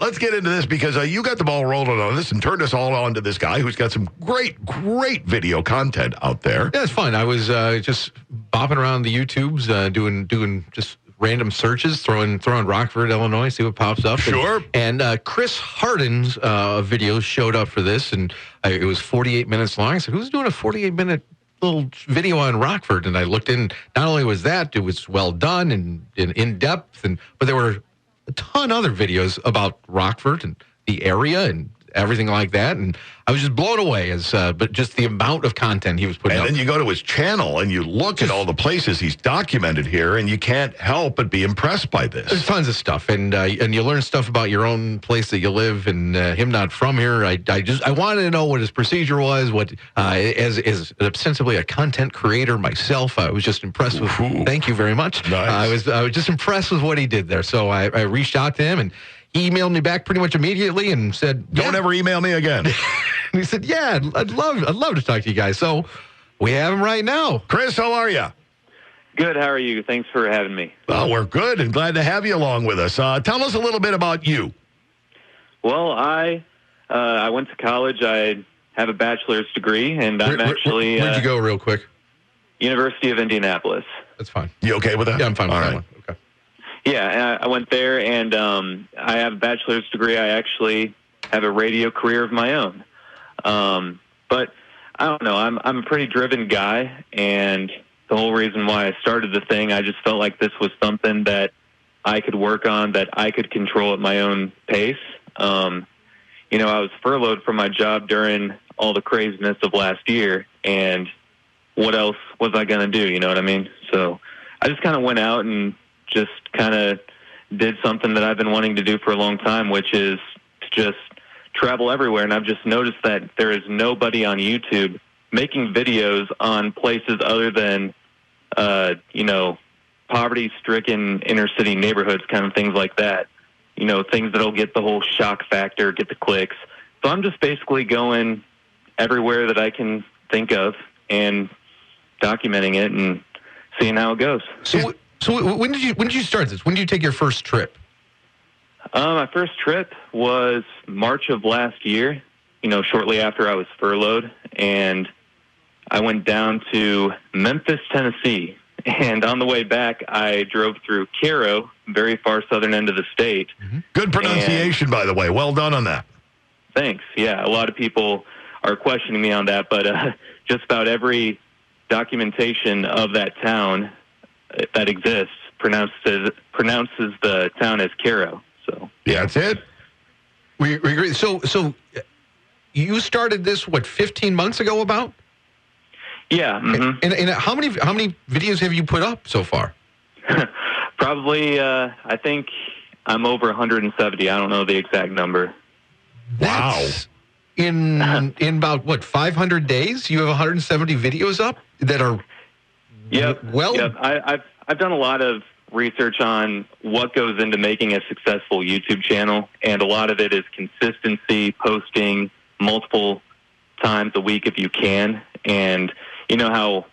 Let's get into this because you got the ball rolling on this and turned us all on to this guy who's got some great video content out there. Yeah, it's fun. I was just bopping around the YouTubes, doing just random searches, throwing Rockford, Illinois, see what pops up. Sure. And Chris Harden's video showed up for this, and it was 48 minutes long. I said, who's doing a 48-minute little video on Rockford? And I looked in. Not only was that, it was well done and in depth, but there were a ton of other videos about Rockford and the area and everything like that. And I was just blown away but just the amount of content he was putting up. And then you go to his channel and you look at all the places he's documented here, and you can't help but be impressed by this. There's tons of stuff, and you learn stuff about your own place that you live, and him not from here. I wanted to know what his procedure was. What as ostensibly a content creator myself, I was just impressed with. Thank you very much. Nice. I was just impressed with what he did there. So I reached out to him, and he emailed me back pretty much immediately and said, "Don't ever email me again." And he said, "Yeah, I'd love to talk to you guys." So we have him right now. Chris, how are you? Good. How are you? Thanks for having me. Well, we're good and glad to have you along with us. Tell us a little bit about you. Well, I went to college. I have a bachelor's degree, and I'm actually where'd you go, real quick? University of Indianapolis. That's fine. You okay with that? Yeah, I'm fine with that one. Okay. Yeah, I went there, and I have a bachelor's degree. I actually have a radio career of my own. But I don't know. I'm a pretty driven guy, and the whole reason why I started the thing, I just felt like this was something that I could work on, that I could control at my own pace. I was furloughed from my job during all the craziness of last year, and what else was I going to do? You know what I mean? So I just kind of went out and just kind of did something that I've been wanting to do for a long time, which is to just travel everywhere. And I've just noticed that there is nobody on YouTube making videos on places other than, poverty-stricken inner-city neighborhoods, kind of things like that. Things that'll get the whole shock factor, get the clicks. So I'm just basically going everywhere that I can think of and documenting it and seeing how it goes. So when did you start this? When did you take your first trip? My first trip was March of last year, shortly after I was furloughed, and I went down to Memphis, Tennessee. And on the way back, I drove through Cairo, very far southern end of the state. Mm-hmm. Good pronunciation, by the way. Well done on that. Thanks. Yeah, a lot of people are questioning me on that, but just about every documentation of that town that exists pronounces the town as Cairo. So yeah, that's it. We agree. So you started this 15 months ago? About? Yeah. Mm-hmm. And how many videos have you put up so far? Probably, I think I'm over 170. I don't know the exact number. That's in about 500 days? You have 170 videos up that are. Yep. Well, yep. I've done a lot of research on what goes into making a successful YouTube channel, and a lot of it is consistency, posting multiple times a week if you can. And you know how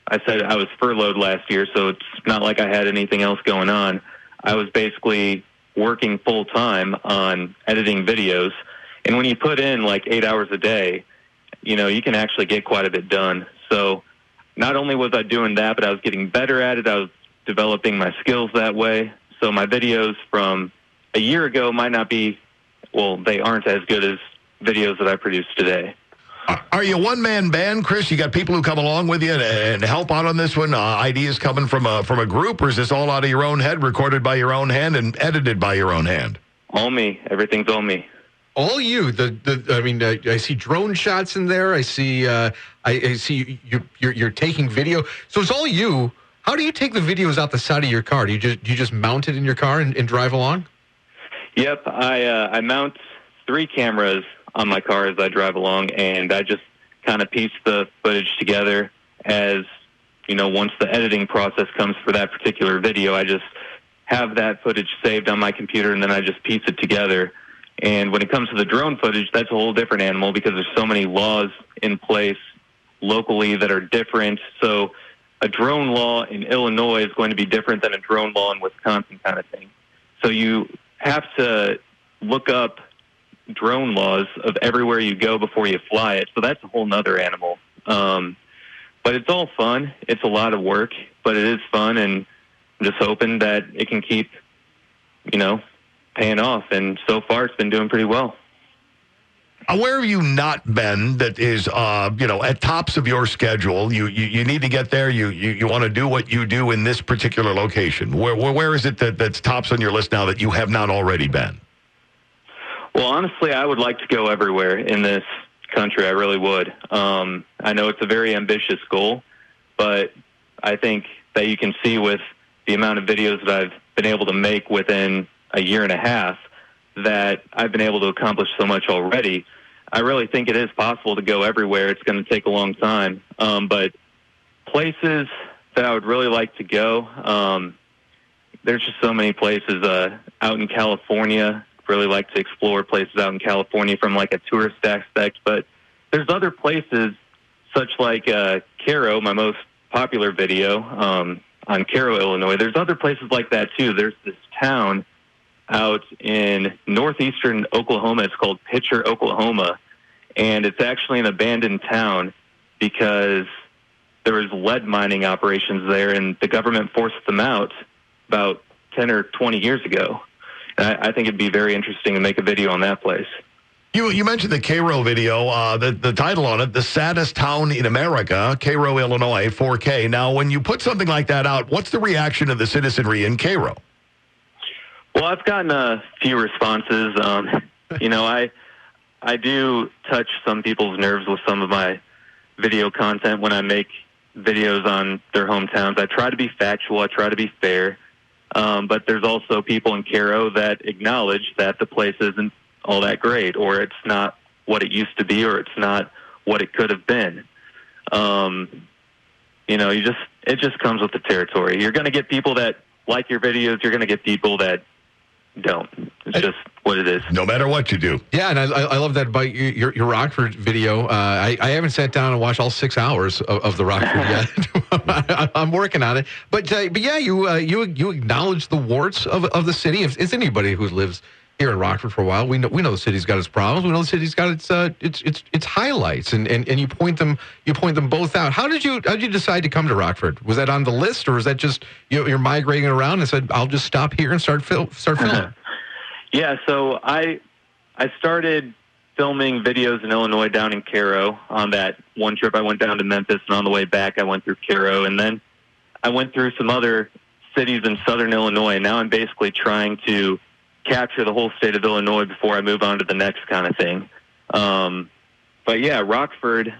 I said I was furloughed last year, so it's not like I had anything else going on. I was basically working full time on editing videos, and when you put in 8 hours a day, you can actually get quite a bit done. So not only was I doing that, but I was getting better at it. I was developing my skills that way. So my videos from a year ago might not be, they aren't as good as videos that I produce today. Are you a one-man band, Chris? You got people who come along with you and help out on this one? Ideas coming from a group, or is this all out of your own head, recorded by your own hand, and edited by your own hand? All me. Everything's all me. All you. I see drone shots in there. I see. I see you're taking video. So it's all you. How do you take the videos out the side of your car? Do you just mount it in your car and drive along? Yep. I mount 3 cameras on my car as I drive along, and I just kind of piece the footage together as, once the editing process comes for that particular video, I just have that footage saved on my computer, and then I just piece it together. And when it comes to the drone footage, that's a whole different animal because there's so many laws in place locally that are different. So a drone law in Illinois is going to be different than a drone law in Wisconsin, kind of thing. So you have to look up drone laws of everywhere you go before you fly it. So that's a whole nother animal. But it's all fun. It's a lot of work, but it is fun, and I'm just hoping that it can keep, paying off. And so far, it's been doing pretty well. Where have you not been that is, at tops of your schedule? You need to get there. You want to do what you do in this particular location. Where is it that's tops on your list now that you have not already been? Well, honestly, I would like to go everywhere in this country. I really would. I know it's a very ambitious goal, but I think that you can see with the amount of videos that I've been able to make within a year and a half that I've been able to accomplish so much already. I really think it is possible to go everywhere. It's going to take a long time. But places that I would really like to go, there's just so many places out in California. Really like to explore places out in California from like a tourist aspect. But there's other places such like Cairo, my most popular video on Cairo, Illinois. There's other places like that too. There's this town out in northeastern Oklahoma. It's called Pitcher, Oklahoma. And it's actually an abandoned town because there was lead mining operations there, and the government forced them out about 10 or 20 years ago. And I think it'd be very interesting to make a video on that place. You mentioned the Cairo video, the title on it, The Saddest Town in America, Cairo, Illinois, 4K. Now, when you put something like that out, what's the reaction of the citizenry in Cairo? Well, I've gotten a few responses. I do touch some people's nerves with some of my video content when I make videos on their hometowns. I try to be factual. I try to be fair. But there's also people in Cairo that acknowledge that the place isn't all that great, or it's not what it used to be, or it's not what it could have been. It just comes with the territory. You're going to get people that like your videos. You're going to get people that don't. It's just what it is. No matter what you do. Yeah, and I love that about your Rockford video. I haven't sat down and watched all 6 hours of the Rockford yet. I'm working on it. But yeah, you acknowledge the warts of the city. If it's anybody who lives here in Rockford for a while, we know the city's got its problems. We know the city's got its highlights, and you point them both out. How did you decide to come to Rockford? Was that on the list, or was that just you're migrating around and said, I'll just stop here and start filming? Yeah, so I started filming videos in Illinois down in Cairo. On that one trip, I went down to Memphis, and on the way back, I went through Cairo, and then I went through some other cities in southern Illinois. And now I'm basically trying to capture the whole state of Illinois before I move on to the next kind of thing. But yeah, Rockford,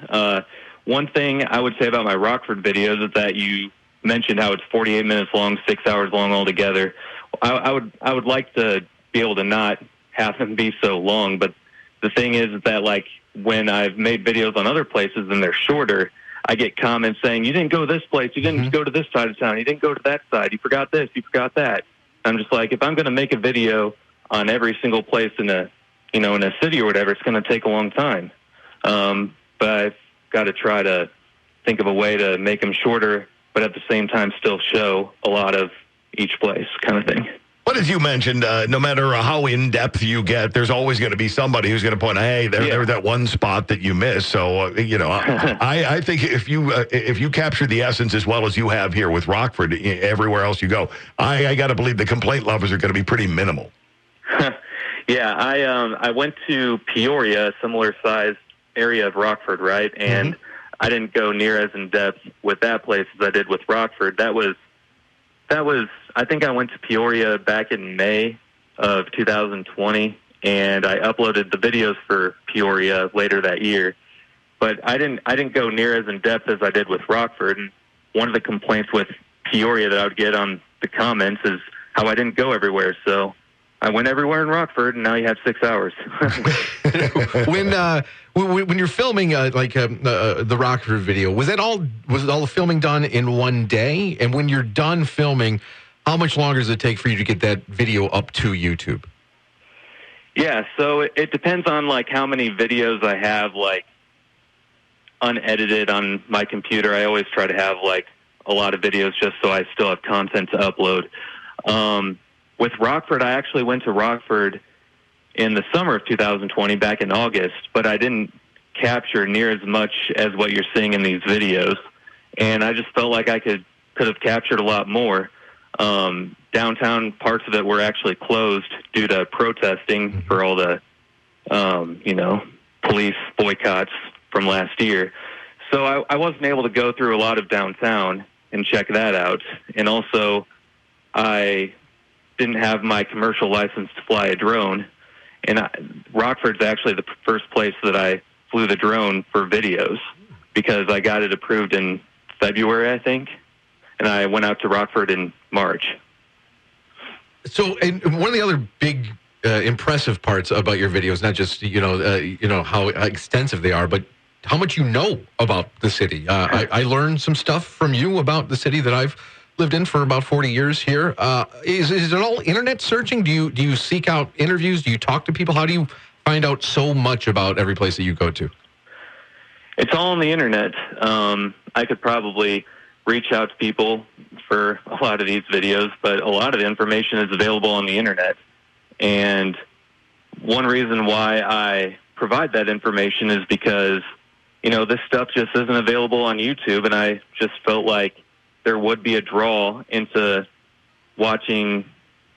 one thing I would say about my Rockford videos is that you mentioned how it's 48 minutes long, 6 hours long altogether. I would like to be able to not have them be so long, but the thing is that like when I've made videos on other places and they're shorter, I get comments saying, you didn't go to this place, you didn't go to this side of town, you didn't go to that side, you forgot this, you forgot that. I'm just like, if I'm going to make a video on every single place in a city or whatever, it's going to take a long time. But I've got to try to think of a way to make them shorter, but at the same time still show a lot of each place kind of thing. But as you mentioned, no matter how in-depth you get, there's always going to be somebody who's going to point, hey, there's that one spot that you missed. So, I think if you capture the essence as well as you have here with Rockford, everywhere else you go, I got to believe the complaint levels are going to be pretty minimal. Yeah, I went to Peoria, a similar size area of Rockford, right? And I didn't go near as in-depth with that place as I did with Rockford. That was, I think I went to Peoria back in May of 2020, and I uploaded the videos for Peoria later that year. But I didn't go near as in depth as I did with Rockford. And one of the complaints with Peoria that I would get on the comments is how I didn't go everywhere. So I went everywhere in Rockford, and now you have 6 hours. When you're filming the Rockford video, was all the filming done in one day? And when you're done filming, how much longer does it take for you to get that video up to YouTube? Yeah, so it depends on like how many videos I have like unedited on my computer. I always try to have like a lot of videos just so I still have content to upload. With Rockford, I actually went to Rockford in the summer of 2020, back in August, but I didn't capture near as much as what you're seeing in these videos. And I just felt like I could have captured a lot more. Downtown parts of it were actually closed due to protesting for all the, police boycotts from last year. So I wasn't able to go through a lot of downtown and check that out. And also, I didn't have my commercial license to fly a drone. And Rockford's actually the first place that I flew the drone for videos because I got it approved in February, I think. And I went out to Rockford in March. So, and one of the other big impressive parts about your videos, not just how extensive they are, but how much you know about the city. I learned some stuff from you about the city that I've lived in for about 40 years here. Is it all internet searching? Do you seek out interviews? Do you talk to people? How do you find out so much about every place that you go to? It's all on the internet. I could probably reach out to people for a lot of these videos, but a lot of the information is available on the internet. And one reason why I provide that information is because, this stuff just isn't available on YouTube, and I just felt like there would be a draw into watching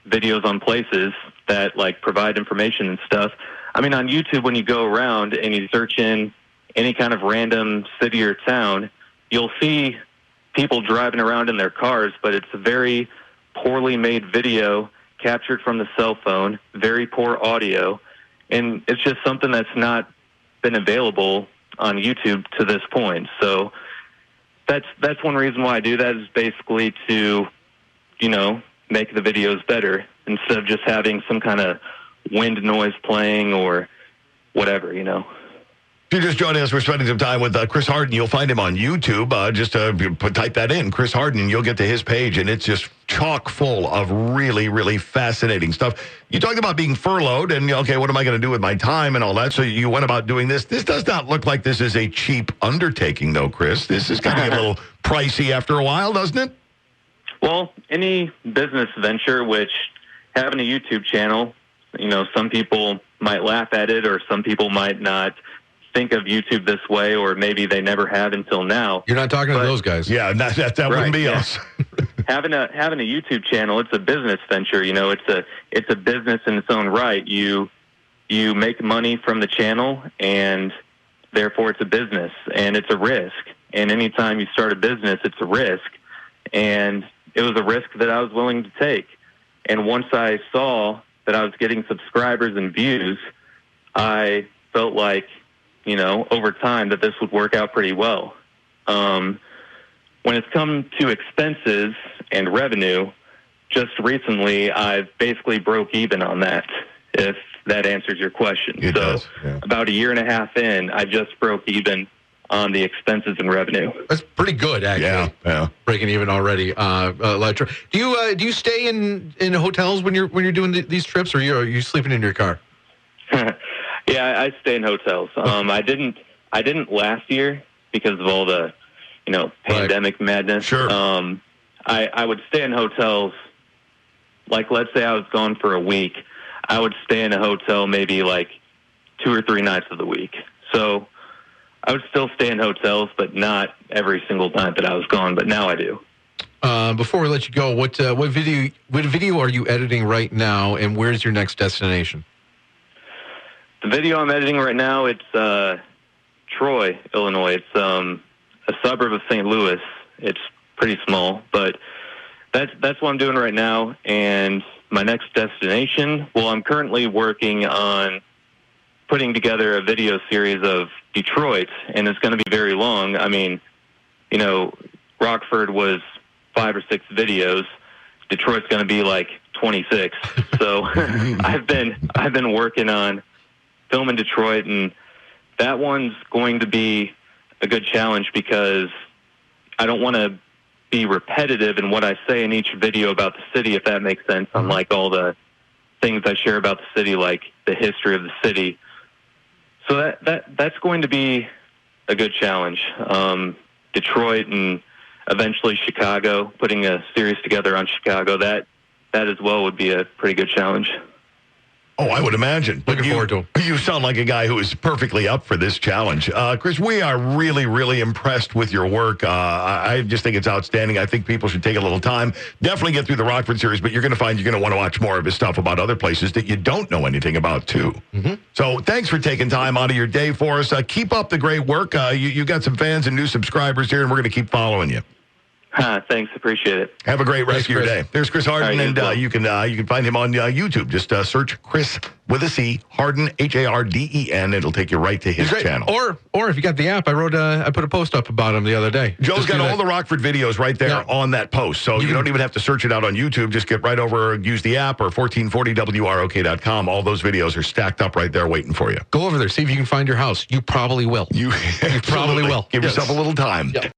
videos on places that, provide information and stuff. I mean, on YouTube, when you go around and you search in any kind of random city or town, you'll see people driving around in their cars, but it's a very poorly made video captured from the cell phone, very poor audio, and it's just something that's not been available on YouTube to this point. So that's one reason why I do that, is basically to, make the videos better instead of just having some kind of wind noise playing or whatever, If you're just joining us, we're spending some time with Chris Harden. You'll find him on YouTube. Just type that in, Chris Harden, and you'll get to his page, and it's just chock full of really, really fascinating stuff. You talked about being furloughed, and, okay, what am I going to do with my time and all that? So you went about doing this. This does not look like this is a cheap undertaking, though, Chris. This is going to get a little pricey after a while, doesn't it? Well, any business venture, which having a YouTube channel, some people might laugh at it, or some people might not think of YouTube this way, or maybe they never have until now. You're not talking to those guys. Yeah, that right, wouldn't be us. having a YouTube channel, it's a business venture. It's a business in its own right. You make money from the channel, and therefore it's a business, and it's a risk. And anytime you start a business, it's a risk, and it was a risk that I was willing to take. And once I saw that I was getting subscribers and views, I felt like, over time that this would work out pretty well. When it's come to expenses and revenue, just recently I've basically broke even on that, if that answers your question. It does, yeah. About a year and a half in, I just broke even on the expenses and revenue. That's pretty good, actually. Yeah. Breaking even already. Do you stay in hotels when you're doing these trips, or are you sleeping in your car? Yeah, I stay in hotels. I didn't last year because of all the, pandemic madness. Sure. I would stay in hotels. Like, let's say I was gone for a week, I would stay in a hotel maybe 2 or 3 nights of the week. So I would still stay in hotels, but not every single night that I was gone. But now I do. Before we let you go, what video are you editing right now, and where's your next destination? The video I'm editing right now, it's Troy, Illinois. It's a suburb of St. Louis. It's pretty small, but that's what I'm doing right now. And my next destination, well, I'm currently working on putting together a video series of Detroit, and it's going to be very long. I mean, Rockford was 5 or 6 videos. Detroit's going to be 26. So I've been working on filming Detroit, and that one's going to be a good challenge because I don't want to be repetitive in what I say in each video about the city, if that makes sense, unlike all the things I share about the city, like the history of the city. So that's going to be a good challenge. Detroit and eventually Chicago, putting a series together on Chicago, that as well would be a pretty good challenge. Oh, I would imagine. But Looking forward to him. You sound like a guy who is perfectly up for this challenge. Chris, we are really, really impressed with your work. I just think it's outstanding. I think people should take a little time. Definitely get through the Rockford series, but you're going to find you're going to want to watch more of his stuff about other places that you don't know anything about, too. Mm-hmm. So thanks for taking time out of your day for us. Keep up the great work. You got some fans and new subscribers here, and we're going to keep following you. Thanks, appreciate it. Have a great rest of your day. There's Chris Harden, right, and you can find him on YouTube. Just search Chris with a C, Harden, Harden. It'll take you right to his channel. Or if you got the app, I put a post up about him the other day. Joe's got all the Rockford videos right there on that post, so you don't even have to search it out on YouTube. Just get right over, use the app, or 1440WROK.com. All those videos are stacked up right there waiting for you. Go over there, see if you can find your house. You probably will. You probably will. Give yourself a little time. Yep.